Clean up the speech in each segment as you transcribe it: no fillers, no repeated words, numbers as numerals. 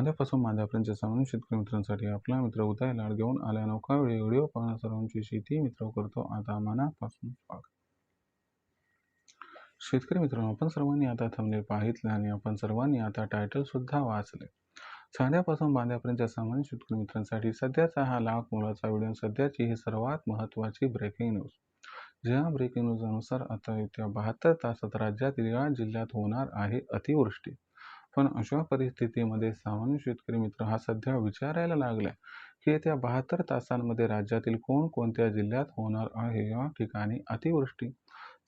चांद्यापासून मांद्यापर्यंतच्या सामान्य शेतकरी मित्रांसाठी आपला मित्र उदय लाड घेऊन आल्या नौका व्हिडिओ पाहणं सर्वांची शेती मित्र करतो आता मनापासून स्वागत. शेतकरी मित्रांनो, आपण सर्वांनी आता थंबनेल पाहितले आणि आपण सर्वांनी आता टायटल सुद्धा वाचले. चांद्यापासून बांद्यापर्यंतच्या सामान्य शेतकरी मित्रांसाठी सध्याचा हा लाख मोलाचा व्हिडिओ, सध्याची ही सर्वात महत्त्वाची ब्रेकिंग न्यूज. ज्या ब्रेकिंग न्यूज अनुसार आता येत्या 72 तासात राज्यातील या जिल्ह्यात होणार आहे अतिवृष्टी. पण अशा परिस्थितीमध्ये सामान्य शेतकरी मित्र हा सध्या विचारायला लागला की येत्या 72 तासांमध्ये राज्यातील कोणकोणत्या जिल्ह्यात होणार आहे या ठिकाणी अतिवृष्टी.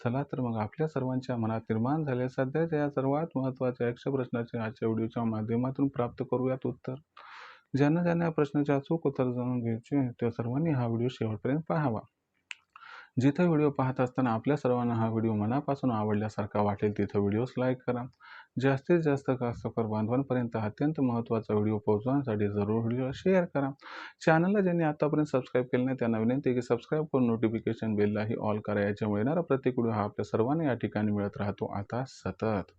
चला तर मग आपल्या सर्वांच्या मनात निर्माण झालेल्या सध्याच्या या सर्वात महत्त्वाच्या 100 प्रश्नाचे आजच्या व्हिडिओच्या माध्यमातून प्राप्त करूयात उत्तर. ज्यांना ज्यांना या प्रश्नाचे अचूक उत्तर जाणून घ्यायचे त्या सर्वांनी हा व्हिडिओ शेवटपर्यंत पाहावा. जिथे व्हिडिओ पाहत असताना आपल्या सर्वांना हा व्हिडिओ मनापासून आवडल्यासारखा वाटेल तिथं व्हिडिओस लाईक करा. जास्तीत जास्त कास्तकार बांधवांपर्यंत अत्यंत महत्त्वाचा व्हिडिओ पोहोचवण्यासाठी जरूर व्हिडिओला शेअर करा. चॅनलला ज्यांनी आतापर्यंत सबस्क्राईब केले नाही त्यांना विनंती की सबस्क्राईब करून नोटिफिकेशन बेललाही ऑल करा. याच्यामुळे येणारा प्रत्येक व्हिडिओ हा आपल्या सर्वांना या ठिकाणी मिळत राहतो आता सतत.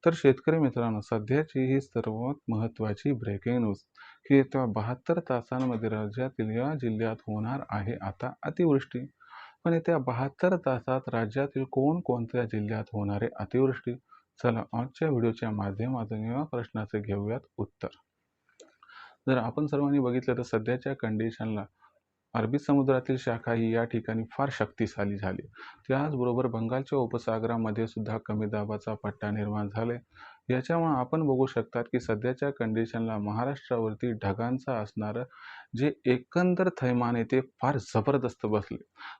तर शेतकरी मित्रांनो, सध्याची ही सर्वात महत्त्वाची ब्रेकिंग न्यूज की येत्या 72 तासांमध्ये राज्यातील या जिल्ह्यात होणार आहे आता अतिवृष्टी. पण येत्या 72 तासात राज्यातील कोणकोणत्या जिल्ह्यात होणार आहे अतिवृष्टी? चला आजच्या व्हिडिओच्या माध्यमातून या प्रश्नाचे घेऊयात उत्तर. जर आपण सर्वांनी बघितलं तर सध्याच्या कंडिशनला अरबी समुद्रातील शाखा ही या ठिकाणी फार शक्तिशाली झाली. त्याचबरोबर बंगालच्या उपसागरामध्ये सुद्धा कमी दाबाचा पट्टा निर्माण झाले. याच्यामुळे आपण बघू शकतात की सध्याच्या कंडिशनला महाराष्ट्रावरती ढगांचा असणारं जे एकंदर थैमान आहे ते फार जबरदस्त बसले.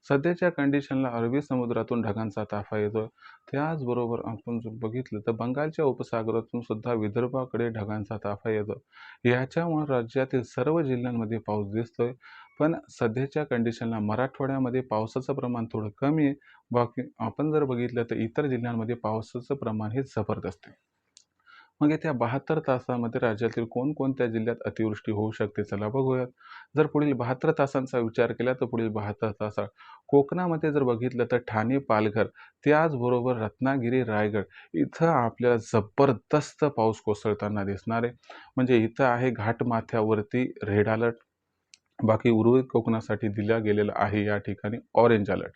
सध्याच्या कंडिशनला अरबी समुद्रातून ढगांचा ताफा येतोय. त्याचबरोबर आपण जर बघितलं तर बंगालच्या उपसागरातून सुद्धा विदर्भाकडे ढगांचा ताफा येतो. याच्यामुळे राज्यातील सर्व जिल्ह्यांमध्ये पाऊस दिसतोय. पण सध्याच्या कंडिशनला मराठवाड्यामध्ये पावसाचं प्रमाण थोडं कमी आहे. बाकी आपण जर बघितलं तर इतर जिल्ह्यांमध्ये पावसाचं प्रमाण हे जबरदस्त आहे. मग येत्या 72 तासामध्ये राज्यातील कोणकोणत्या जिल्ह्यात अतिवृष्टी होऊ शकते चला बघूयात. जर पुढील 72 तासांचा विचार केला तर पुढील 72 तासात कोकणामध्ये जर बघितलं तर ठाणे, पालघर, त्याचबरोबर रत्नागिरी, रायगड इथं आपल्याला जबरदस्त पाऊस कोसळताना दिसणार आहे. म्हणजे इथं आहे घाटमाथ्यावरती रेड अलर्ट. बाकी उर्वरित कोकणासाठी दिला गेलेला आहे या ठिकाणी ऑरेंज अलर्ट.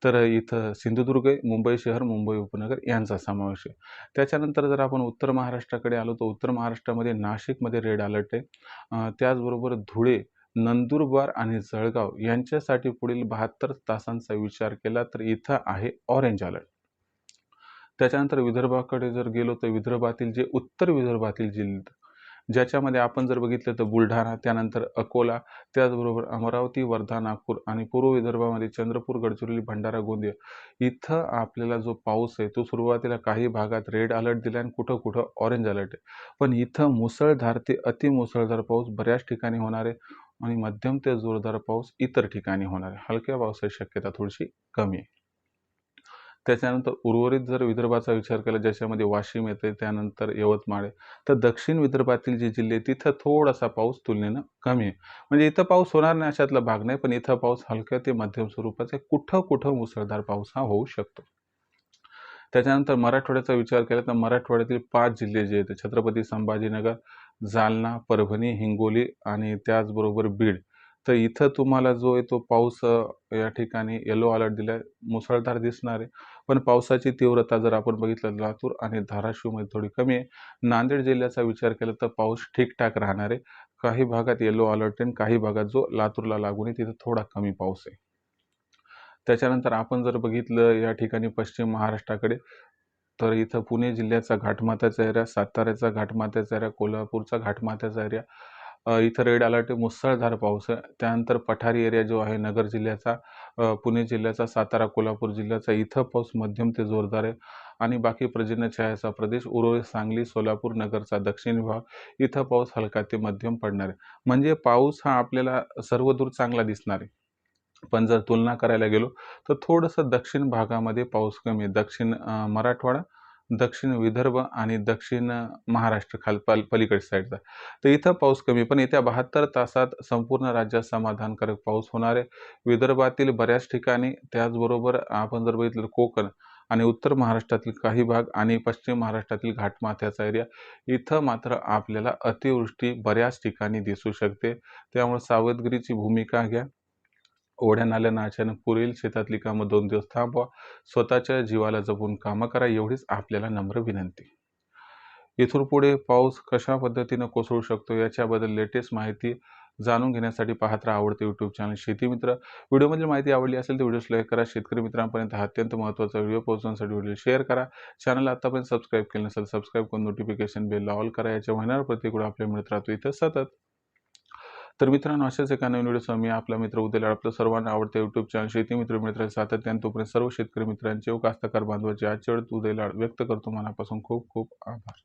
तर इथं सिंधुदुर्ग, मुंबई शहर, मुंबई उपनगर यांचा समावेश आहे. त्याच्यानंतर जर आपण उत्तर महाराष्ट्राकडे आलो तर उत्तर महाराष्ट्रामध्ये नाशिकमध्ये रेड अलर्ट आहे. त्याचबरोबर धुळे, नंदुरबार आणि जळगाव यांच्यासाठी पुढील 72 तासांचा विचार केला तर इथं आहे ऑरेंज अलर्ट. त्याच्यानंतर विदर्भाकडे जर गेलो तर विदर्भातील जे उत्तर विदर्भातील जिल्हे ज्याच्यामध्ये आपण जर बघितलं तर बुलढाणा, त्यानंतर अकोला, त्याचबरोबर अमरावती, वर्धा, नागपूर आणि पूर्व विदर्भामध्ये चंद्रपूर, गडचिरोली, भंडारा, गोंदिया इथं आपल्याला जो पाऊस आहे तो सुरुवातीला काही भागात रेड अलर्ट दिला आणि कुठं कुठं ऑरेंज अलर्ट आहे. पण इथं मुसळधार ते अतिमुसळधार पाऊस बऱ्याच ठिकाणी होणार आहे आणि मध्यम ते जोरदार पाऊस इतर ठिकाणी होणार आहे. हलक्या पावसाची शक्यता थोडीशी कमी आहे. त्याच्यानंतर उर्वरित जर विदर्भाचा विचार केला ज्याच्यामध्ये वाशिम येते, त्यानंतर यवतमाळ आहे, तर दक्षिण विदर्भातील जे जिल्हे तिथं थोडासा पाऊस तुलनेनं कमी आहे. म्हणजे इथं पाऊस होणार नाही अशातला भाग नाही, पण इथं पाऊस हलक्या ते मध्यम स्वरूपाचा कुठं कुठं मुसळधार पाऊस हा होऊ शकतो. त्याच्यानंतर मराठवाड्याचा विचार केला तर मराठवाड्यातील 5 जिल्हे जे आहेत छत्रपती संभाजीनगर, जालना, परभणी, हिंगोली आणि त्याचबरोबर बीड. तर इथं तुम्हाला जो आहे तो पाऊस या ठिकाणी येलो अलर्ट दिला मुसळधार दिसणार आहे. पण पावसाची तीव्रता जर आपण बघितलं लातूर आणि धाराशिवमध्ये थोडी कमी आहे. नांदेड जिल्ह्याचा विचार केला तर पाऊस ठीकठाक राहणार आहे. काही भागात येलो अलर्ट आहे, काही भागात जो लातूरला लागून आहे तिथं थोडा कमी पाऊस आहे. त्याच्यानंतर आपण जर बघितलं या ठिकाणी पश्चिम महाराष्ट्राकडे तर इथं पुणे जिल्ह्याचा घाटमाथ्याचा एरिया, साताऱ्याचा घाटमाथ्याचा एरिया, कोल्हापूरचा घाटमाथ्याचा एरिया इथं रेड अलर्ट आहे, मुसळधार पाऊस आहे. त्यानंतर पठारी एरिया जो आहे नगर जिल्ह्याचा, पुणे जिल्ह्याचा, सातारा, कोल्हापूर जिल्ह्याचा इथं पाऊस मध्यम ते जोरदार आहे. आणि बाकी पर्जन्य छायाचा प्रदेश उर्वरित सांगली, सोलापूर, नगरचा दक्षिण विभाग इथं पाऊस हलका ते मध्यम पडणार आहे. म्हणजे पाऊस हा आपल्याला सर्वदूर चांगला दिसणार आहे. पण जर तुलना करायला गेलो तर थोडंसं दक्षिण भागामध्ये पाऊस कमी आहे. दक्षिण मराठवाडा, दक्षिण विदर्भ आणि दक्षिण महाराष्ट्र पलीकडच्या साईडचा. तर इथं पाऊस कमी, पण येत्या 72 तासात संपूर्ण राज्यात समाधानकारक पाऊस होणार आहे. विदर्भातील बऱ्याच ठिकाणी, त्याचबरोबर आपण जर बघितलं कोकण आणि उत्तर महाराष्ट्रातील काही भाग आणि पश्चिम महाराष्ट्रातील घाटमाथ्याचा एरिया इथं मात्र आपल्याला अतिवृष्टी बऱ्याच ठिकाणी दिसू शकते. त्यामुळे सावधगिरीची भूमिका घ्या. ओढ्या नाल्यांना अचानक पूर येईल. शेतातली कामं 2 दिवस थांबवा. स्वतःच्या जीवाला जपून कामं करा, एवढीच आपल्याला नम्र विनंती. इथून पुढे पाऊस कशा पद्धतीनं कोसळू शकतो याच्याबद्दल लेटेस्ट माहिती जाणून घेण्यासाठी पाहत राहा आवडते यूट्यूब चॅनल शेतीमित्र. व्हिडिओमधील माहिती आवडली असेल तर व्हिडिओस लाईक करा. शेतकरी मित्रांपर्यंत हा अत्यंत महत्त्वाचा व्हिडिओ पोहोचवण्यासाठी व्हिडिओ शेअर करा. चॅनलला आतापर्यंत सबस्क्राईब केलं नसेल सबस्क्राईब करून नोटिफिकेशन बेल ऑल करा. याच्या होणारा प्रतिक्रिया आपल्याला मिळत राहतो इथं सतत. तर मित्रांनो, अशाच एका नवीन व्हिडिओसह मी आपला मित्र उद्या आपलं सर्वांना आवडतं यूट्यूब चॅनल शेतीमित्र मित्र सातत्याने तोपर्यंत सर्व शेतकरी मित्रांचे व कास्तकार बांधवांचे आजच्या वेळेत उद्या व्यक्त करतो. मनापासून खूप खूप आभार.